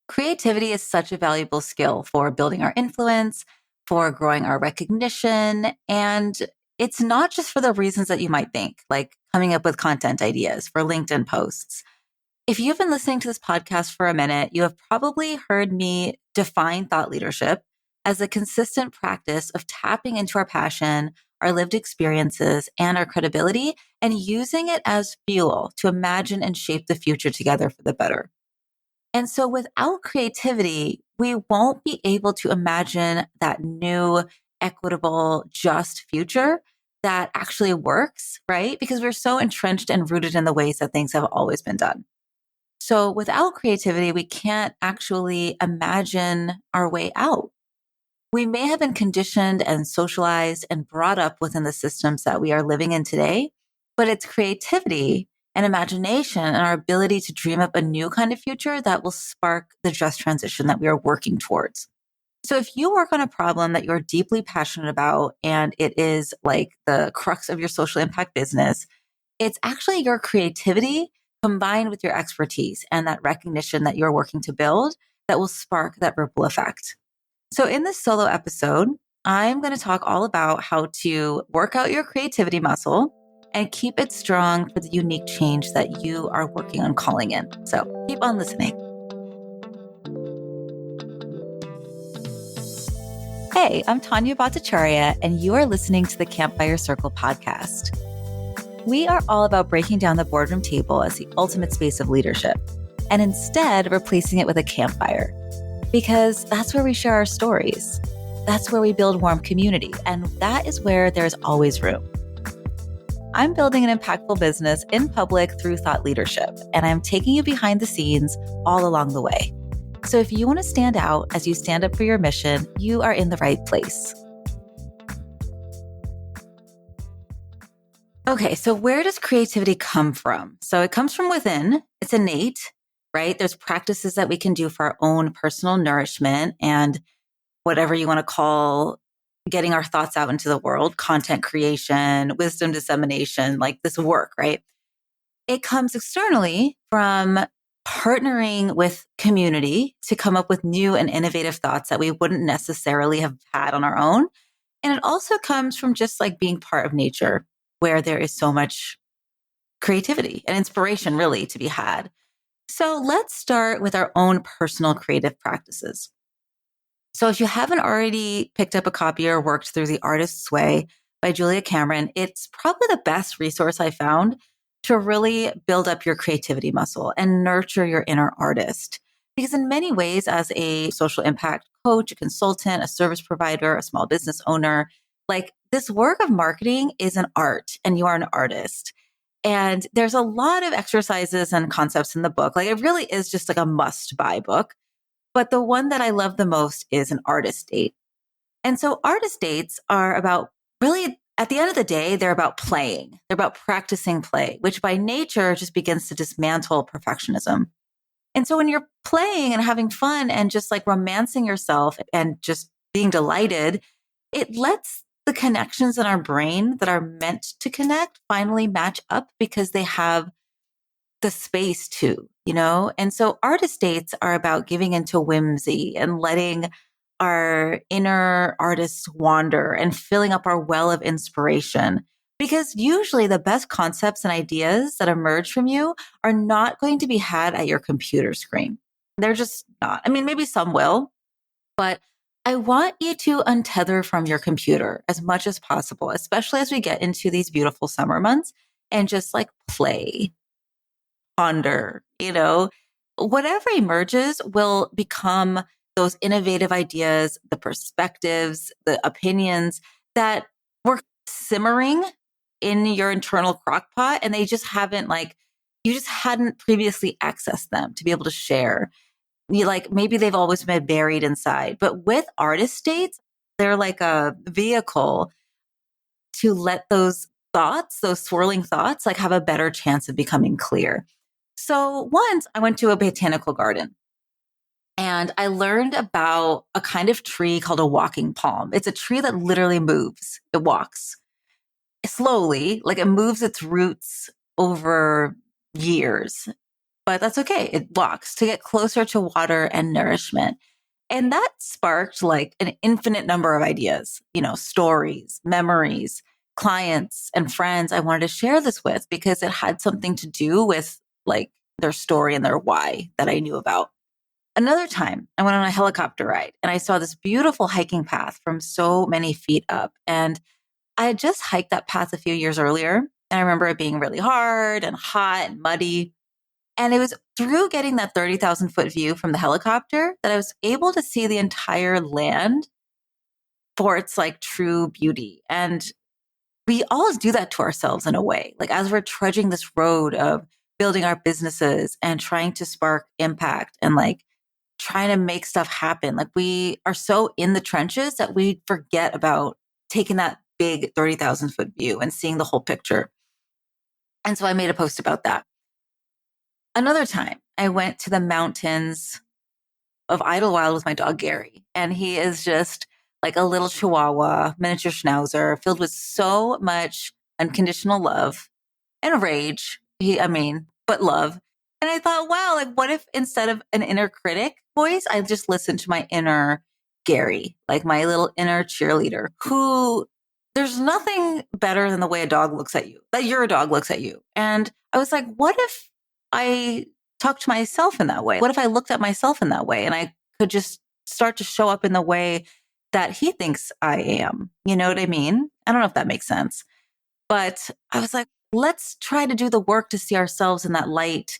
Creativity is such a valuable skill for building our influence, for growing our recognition. And it's not just for the reasons that you might think, like coming up with content ideas for LinkedIn posts. If you've been listening to this podcast for a minute, you have probably heard me define thought leadership as a consistent practice of tapping into our passion, our lived experiences, and our credibility, and using it as fuel to imagine and shape the future together for the better. And so without creativity, we won't be able to imagine that new, equitable, just future that actually works, right? Because we're so entrenched and rooted in the ways that things have always been done. So without creativity, we can't actually imagine our way out. We may have been conditioned and socialized and brought up within the systems that we are living in today, but it's creativity and imagination and our ability to dream up a new kind of future that will spark the just transition that we are working towards. So if you work on a problem that you're deeply passionate about and it is like the crux of your social impact business, it's actually your creativity combined with your expertise and that recognition that you're working to build that will spark that ripple effect. So in this solo episode, I'm going to talk all about how to work out your creativity muscle and keep it strong for the unique change that you are working on calling in. So keep on listening. Hey, I'm Tanya Bhattacharya, and you are listening to the Campfire Circle podcast. We are all about breaking down the boardroom table as the ultimate space of leadership, and instead replacing it with a campfire. Because that's where we share our stories. That's where we build warm community. And that is where there's always room. I'm building an impactful business in public through thought leadership, and I'm taking you behind the scenes all along the way. So if you want to stand out as you stand up for your mission, you are in the right place. Okay, so where does creativity come from? So it comes from within. It's innate, right? There's practices that we can do for our own personal nourishment and whatever you want to call getting our thoughts out into the world, content creation, wisdom dissemination, like this work, right? It comes externally from partnering with community to come up with new and innovative thoughts that we wouldn't necessarily have had on our own. And it also comes from just like being part of nature where there is so much creativity and inspiration really to be had. So let's start with our own personal creative practices. So if you haven't already picked up a copy or worked through The Artist's Way by Julia Cameron, it's probably the best resource I found to really build up your creativity muscle and nurture your inner artist. Because in many ways, as a social impact coach, a consultant, a service provider, a small business owner, like this work of marketing is an art and you are an artist. And there's a lot of exercises and concepts in the book. Like it really is just like a must buy book. But the one that I love the most is an artist date. And so artist dates are about really, at the end of the day, they're about playing. They're about practicing play, which by nature just begins to dismantle perfectionism. And so when you're playing and having fun and just like romancing yourself and just being delighted, it lets the connections in our brain that are meant to connect finally match up because they have the space to, And so artist dates are about giving into whimsy and letting our inner artists wander and filling up our well of inspiration. Because usually the best concepts and ideas that emerge from you are not going to be had at your computer screen. They're just not. I mean, maybe some will, but I want you to untether from your computer as much as possible, especially as we get into these beautiful summer months and just like play, ponder, whatever emerges will become those innovative ideas, the perspectives, the opinions that were simmering in your internal crock pot and they just haven't you just hadn't previously accessed them to be able to share. Maybe they've always been buried inside, but with artist dates, they're like a vehicle to let those thoughts, those swirling thoughts, have a better chance of becoming clear. So once I went to a botanical garden and I learned about a kind of tree called a walking palm. It's a tree that literally moves. It walks slowly, it moves its roots over years. but that's okay. It walks to get closer to water and nourishment. And that sparked like an infinite number of ideas, stories, memories, clients, and friends I wanted to share this with because it had something to do with like their story and their why that I knew about. Another time, I went on a helicopter ride and I saw this beautiful hiking path from so many feet up. And I had just hiked that path a few years earlier. And I remember it being really hard and hot and muddy. And it was through getting that 30,000-foot view from the helicopter that I was able to see the entire land for its like true beauty. And we always do that to ourselves in a way, like as we're trudging this road of building our businesses and trying to spark impact and like trying to make stuff happen. Like we are so in the trenches that we forget about taking that big 30,000-foot view and seeing the whole picture. And so I made a post about that. Another time, I went to the mountains of Idlewild with my dog, Gary, and he is just like a little Chihuahua, miniature schnauzer, filled with so much unconditional love and rage. But love. And I thought, wow, like what if instead of an inner critic voice, I just listened to my inner Gary, like my little inner cheerleader who there's nothing better than the way a dog looks at you, that your dog looks at you. And I was like, what if I talked to myself in that way? What if I looked at myself in that way and I could just start to show up in the way that he thinks I am? You know what I mean? I don't know if that makes sense. But I was like, let's try to do the work to see ourselves in that light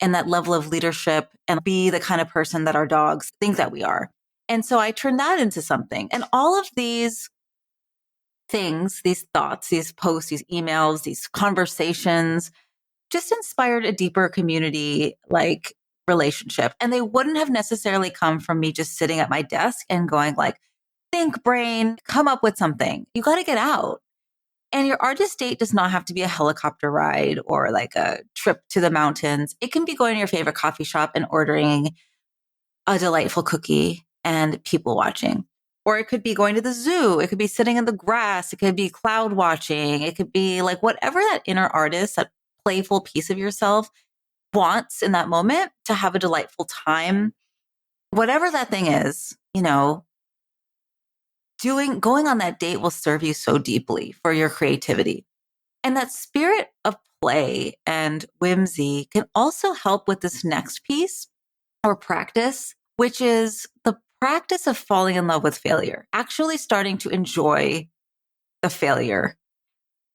and that level of leadership and be the kind of person that our dogs think that we are. And so I turned that into something. And all of these things, these thoughts, these posts, these emails, these conversations just inspired a deeper community like relationship. And they wouldn't have necessarily come from me just sitting at my desk and going like, think brain, come up with something. You got to get out. And your artist date does not have to be a helicopter ride or like a trip to the mountains. It can be going to your favorite coffee shop and ordering a delightful cookie and people watching. Or it could be going to the zoo. It could be sitting in the grass. It could be cloud watching. It could be like whatever that inner artist, that playful piece of yourself wants in that moment to have a delightful time. Whatever that thing is, going on that date will serve you so deeply for your creativity. And that spirit of play and whimsy can also help with this next piece or practice, which is the practice of falling in love with failure, actually starting to enjoy the failure,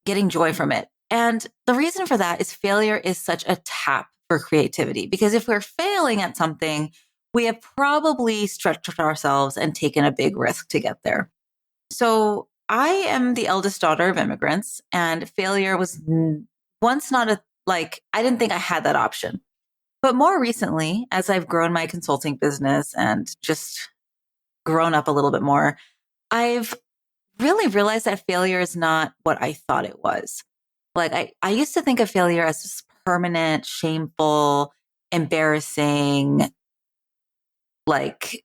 getting joy from it. And the reason for that is failure is such a tap for creativity, because if we're failing at something, we have probably stretched ourselves and taken a big risk to get there. So I am the eldest daughter of immigrants, and failure was once not I didn't think I had that option. But more recently, as I've grown my consulting business and just grown up a little bit more, I've really realized that failure is not what I thought it was. Like I used to think of failure as just permanent, shameful, embarrassing, like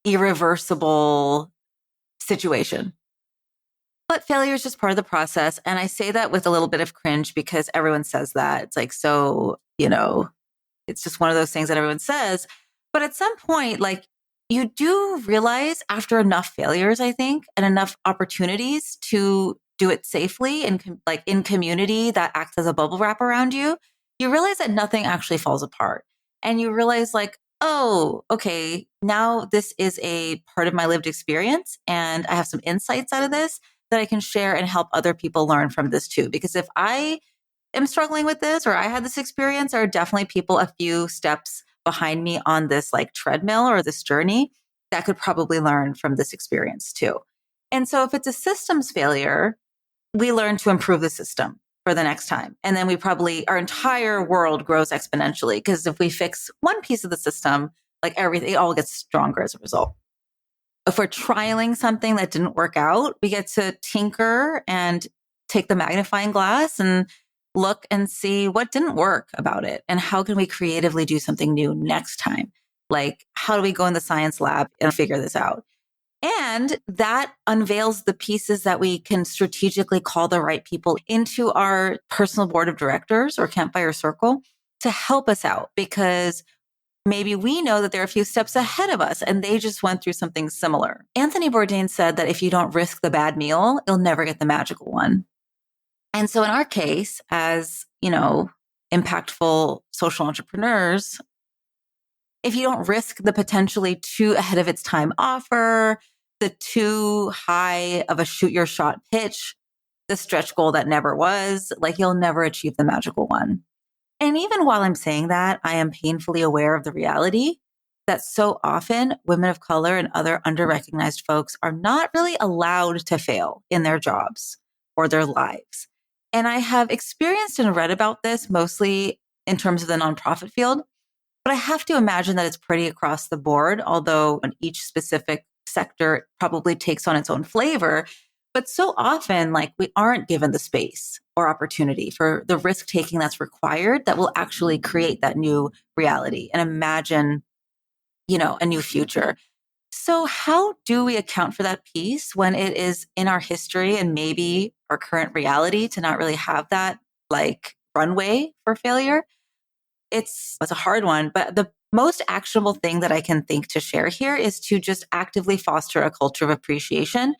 irreversible situation. But failure is just part of the process. And I say that with a little bit of cringe because everyone says that. It's like, so, it's just one of those things that everyone says. But at some point, like you do realize after enough failures, I think, and enough opportunities to do it safely and like in community that acts as a bubble wrap around you, you realize that nothing actually falls apart. And you realize like, oh, okay, now this is a part of my lived experience. And I have some insights out of this that I can share and help other people learn from this too. Because if I am struggling with this or I had this experience, there are definitely people a few steps behind me on this like treadmill or this journey that could probably learn from this experience too. And so if it's a systems failure, we learn to improve the system for the next time. And then our entire world grows exponentially because if we fix one piece of the system, like everything, it all gets stronger as a result. If we're trialing something that didn't work out, we get to tinker and take the magnifying glass and look and see what didn't work about it and how can we creatively do something new next time? Like, how do we go in the science lab and figure this out? And that unveils the pieces that we can strategically call the right people into our personal board of directors or campfire circle to help us out because maybe we know that they're a few steps ahead of us and they just went through something similar. Anthony Bourdain said that if you don't risk the bad meal, you'll never get the magical one. And so in our case, as, impactful social entrepreneurs, if you don't risk the potentially too ahead of its time offer, the too high of a shoot your shot pitch, the stretch goal that never was, like you'll never achieve the magical one. And even while I'm saying that, I am painfully aware of the reality that so often women of color and other underrecognized folks are not really allowed to fail in their jobs or their lives. And I have experienced and read about this mostly in terms of the nonprofit field, but I have to imagine that it's pretty across the board, although in each specific sector probably takes on its own flavor. But so often, like we aren't given the space or opportunity for the risk taking that's required that will actually create that new reality and imagine, a new future. So how do we account for that piece when it is in our history and maybe our current reality to not really have that like runway for failure? It's a hard one, but the most actionable thing that I can think to share here is to just actively foster a culture of appreciation.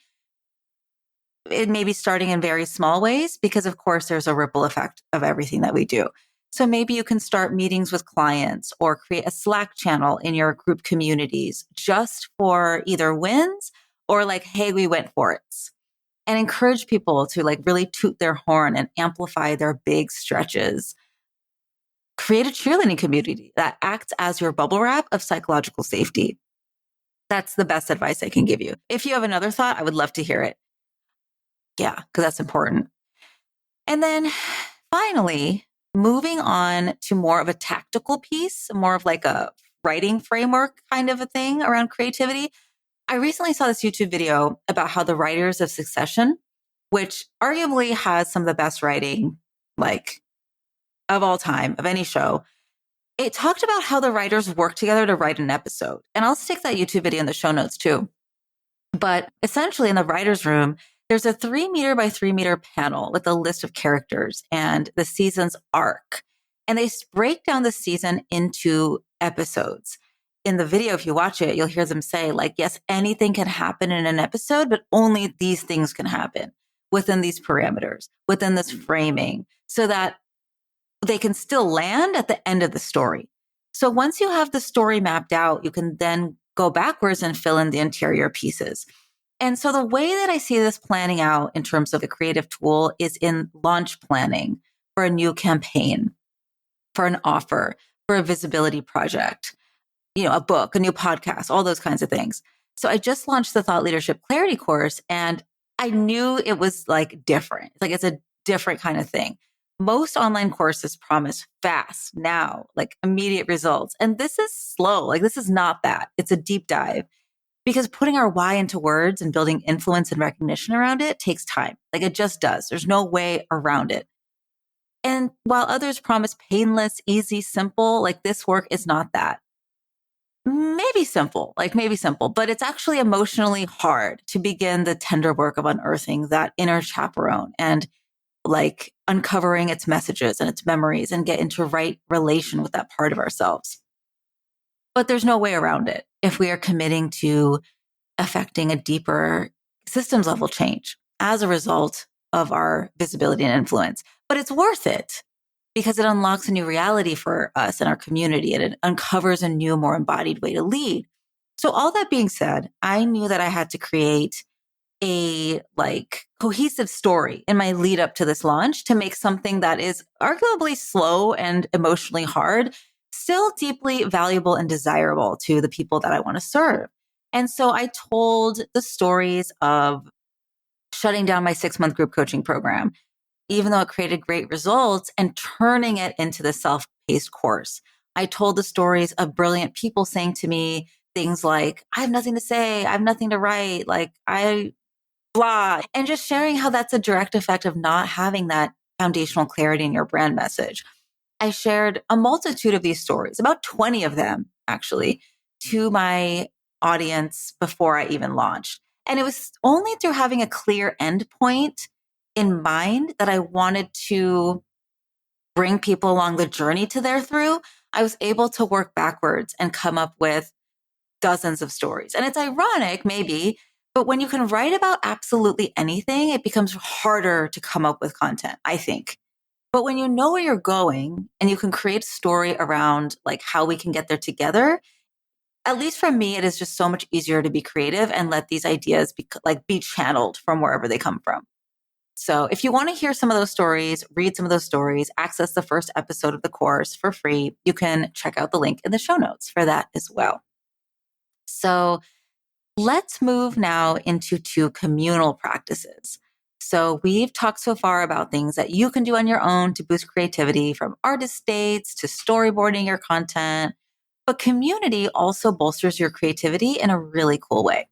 It may be starting in very small ways because, of course, there's a ripple effect of everything that we do. So maybe you can start meetings with clients or create a Slack channel in your group communities just for either wins or like, hey, we went for it. And encourage people to like really toot their horn and amplify their big stretches. Create a cheerleading community that acts as your bubble wrap of psychological safety. That's the best advice I can give you. If you have another thought, I would love to hear it. Yeah, because that's important. And then finally, moving on to more of a tactical piece, more of like a writing framework kind of a thing around creativity. I recently saw this YouTube video about how the writers of Succession, which arguably has some of the best writing, like of all time, of any show, it talked about how the writers work together to write an episode. And I'll stick that YouTube video in the show notes too. But essentially in the writer's room, there's a 3 meter by 3 meter panel with a list of characters and the season's arc. And they break down the season into episodes. In the video, if you watch it, you'll hear them say, like, yes, anything can happen in an episode, but only these things can happen within these parameters, within this framing, so that they can still land at the end of the story. So once you have the story mapped out, you can then go backwards and fill in the interior pieces. And so the way that I see this planning out in terms of a creative tool is in launch planning for a new campaign, for an offer, for a visibility project, a book, a new podcast, all those kinds of things. So I just launched the Thought Leadership Clarity course and I knew it was like different. Like it's a different kind of thing. Most online courses promise fast, now, like immediate results. And this is slow. Like this is not that. It's a deep dive because putting our why into words and building influence and recognition around it takes time. Like it just does. There's no way around it. And while others promise painless, easy, simple, like this work is not that. Maybe simple, but it's actually emotionally hard to begin the tender work of unearthing that inner chaperone and like uncovering its messages and its memories and get into right relation with that part of ourselves. But there's no way around it if we are committing to affecting a deeper systems level change as a result of our visibility and influence. But it's worth it because it unlocks a new reality for us and our community and it uncovers a new, more embodied way to lead. So all that being said, I knew that I had to create a like cohesive story in my lead up to this launch to make something that is arguably slow and emotionally hard, still deeply valuable and desirable to the people that I want to serve. And so I told the stories of shutting down my 6 month group coaching program, even though it created great results, and turning it into the self-paced course. I told the stories of brilliant people saying to me things like, I have nothing to say. I have nothing to write. Like blah. And just sharing how that's a direct effect of not having that foundational clarity in your brand message. I shared a multitude of these stories, about 20 of them actually, to my audience before I even launched. And it was only through having a clear endpoint in mind that I wanted to bring people along the journey to their through, I was able to work backwards and come up with dozens of stories. And it's ironic, maybe, but when you can write about absolutely anything, it becomes harder to come up with content, I think. But when you know where you're going and you can create a story around like how we can get there together, at least for me, it is just so much easier to be creative and let these ideas be channeled from wherever they come from. So if you want to hear some of those stories, read some of those stories, access the first episode of the course for free, you can check out the link in the show notes for that as well. So let's move now into two communal practices. So we've talked so far about things that you can do on your own to boost creativity, from artist dates to storyboarding your content. But community also bolsters your creativity in a really cool way.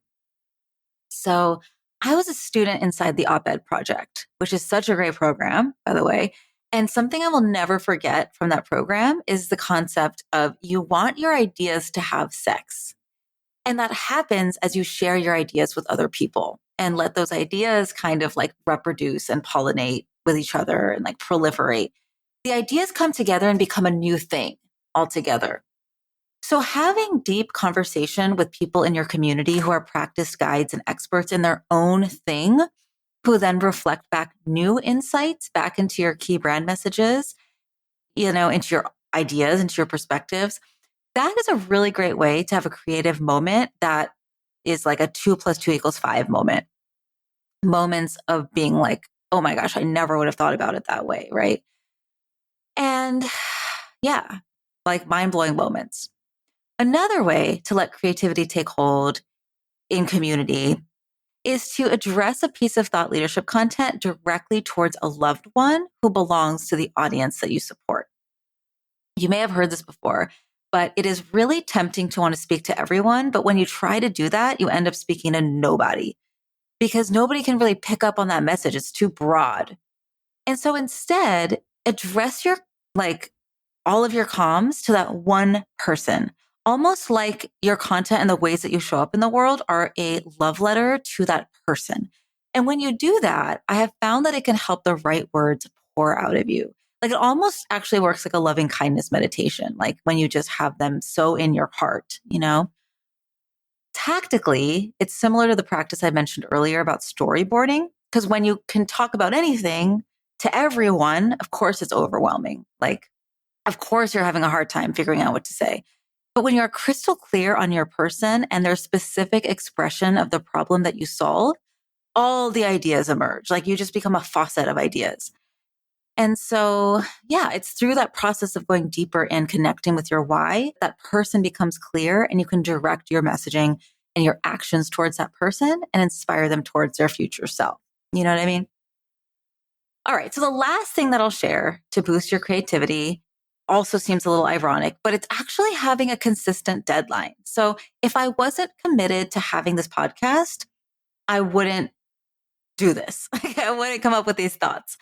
So I was a student inside the Op-Ed Project, which is such a great program, by the way. And something I will never forget from that program is the concept of you want your ideas to have sex. And that happens as you share your ideas with other people and let those ideas kind of like reproduce and pollinate with each other and like proliferate. The ideas come together and become a new thing altogether. So having deep conversation with people in your community who are practice guides and experts in their own thing, who then reflect back new insights back into your key brand messages, into your ideas, into your perspectives, that is a really great way to have a creative moment that is like a 2 + 2 = 5 moment. Moments of being like, oh my gosh, I never would have thought about it that way, right? And yeah, like mind-blowing moments. Another way to let creativity take hold in community is to address a piece of thought leadership content directly towards a loved one who belongs to the audience that you support. You may have heard this before, but it is really tempting to want to speak to everyone. But when you try to do that, you end up speaking to nobody because nobody can really pick up on that message. It's too broad. And so instead, address all of your comms to that one person, almost like your content and the ways that you show up in the world are a love letter to that person. And when you do that, I have found that it can help the right words pour out of you. Like it almost actually works like a loving kindness meditation, like when you just have them so in your heart, Tactically, it's similar to the practice I mentioned earlier about storyboarding, because when you can talk about anything to everyone, of course, it's overwhelming. Like, of course, you're having a hard time figuring out what to say. But when you're crystal clear on your person and their specific expression of the problem that you solve, all the ideas emerge. Like you just become a faucet of ideas. And so, yeah, it's through that process of going deeper and connecting with your why, that person becomes clear and you can direct your messaging and your actions towards that person and inspire them towards their future self. You know what I mean? All right. So the last thing that I'll share to boost your creativity also seems a little ironic, but it's actually having a consistent deadline. So if I wasn't committed to having this podcast, I wouldn't do this. I wouldn't come up with these thoughts.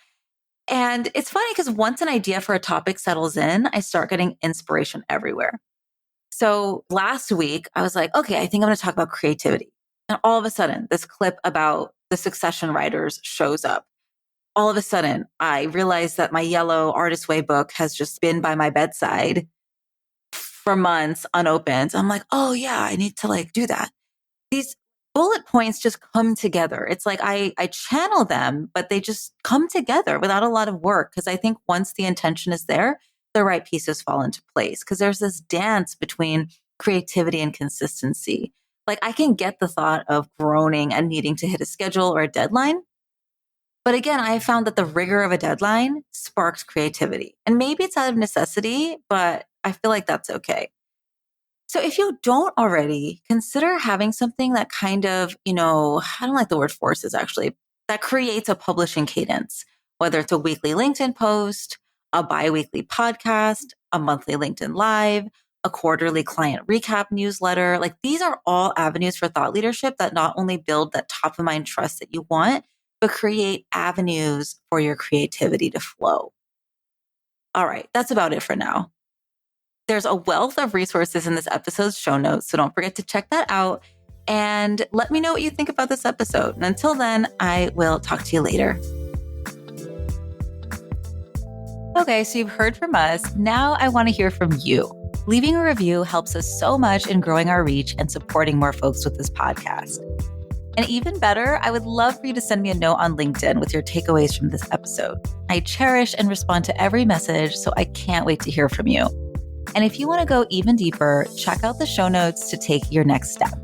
And it's funny because once an idea for a topic settles in, I start getting inspiration everywhere. So last week, I was like, okay, I think I'm going to talk about creativity. And all of a sudden, this clip about the Succession writers shows up. All of a sudden, I realized that my yellow Artist Way book has just been by my bedside for months unopened. I'm like, oh yeah, I need to do that. These bullet points just come together. It's like I channel them, but they just come together without a lot of work. Cause I think once the intention is there, the right pieces fall into place. Cause there's this dance between creativity and consistency. Like I can get the thought of groaning and needing to hit a schedule or a deadline. But again, I found that the rigor of a deadline sparks creativity. And maybe it's out of necessity, but I feel like that's okay. So if you don't already, consider having something that kind of, I don't like the word forces actually, that creates a publishing cadence, whether it's a weekly LinkedIn post, a bi-weekly podcast, a monthly LinkedIn Live, a quarterly client recap newsletter. Like these are all avenues for thought leadership that not only build that top of mind trust that you want, but create avenues for your creativity to flow. All right, that's about it for now. There's a wealth of resources in this episode's show notes, so don't forget to check that out. And let me know what you think about this episode. And until then, I will talk to you later. Okay, so you've heard from us. Now I want to hear from you. Leaving a review helps us so much in growing our reach and supporting more folks with this podcast. And even better, I would love for you to send me a note on LinkedIn with your takeaways from this episode. I cherish and respond to every message, so I can't wait to hear from you. And if you want to go even deeper, check out the show notes to take your next step.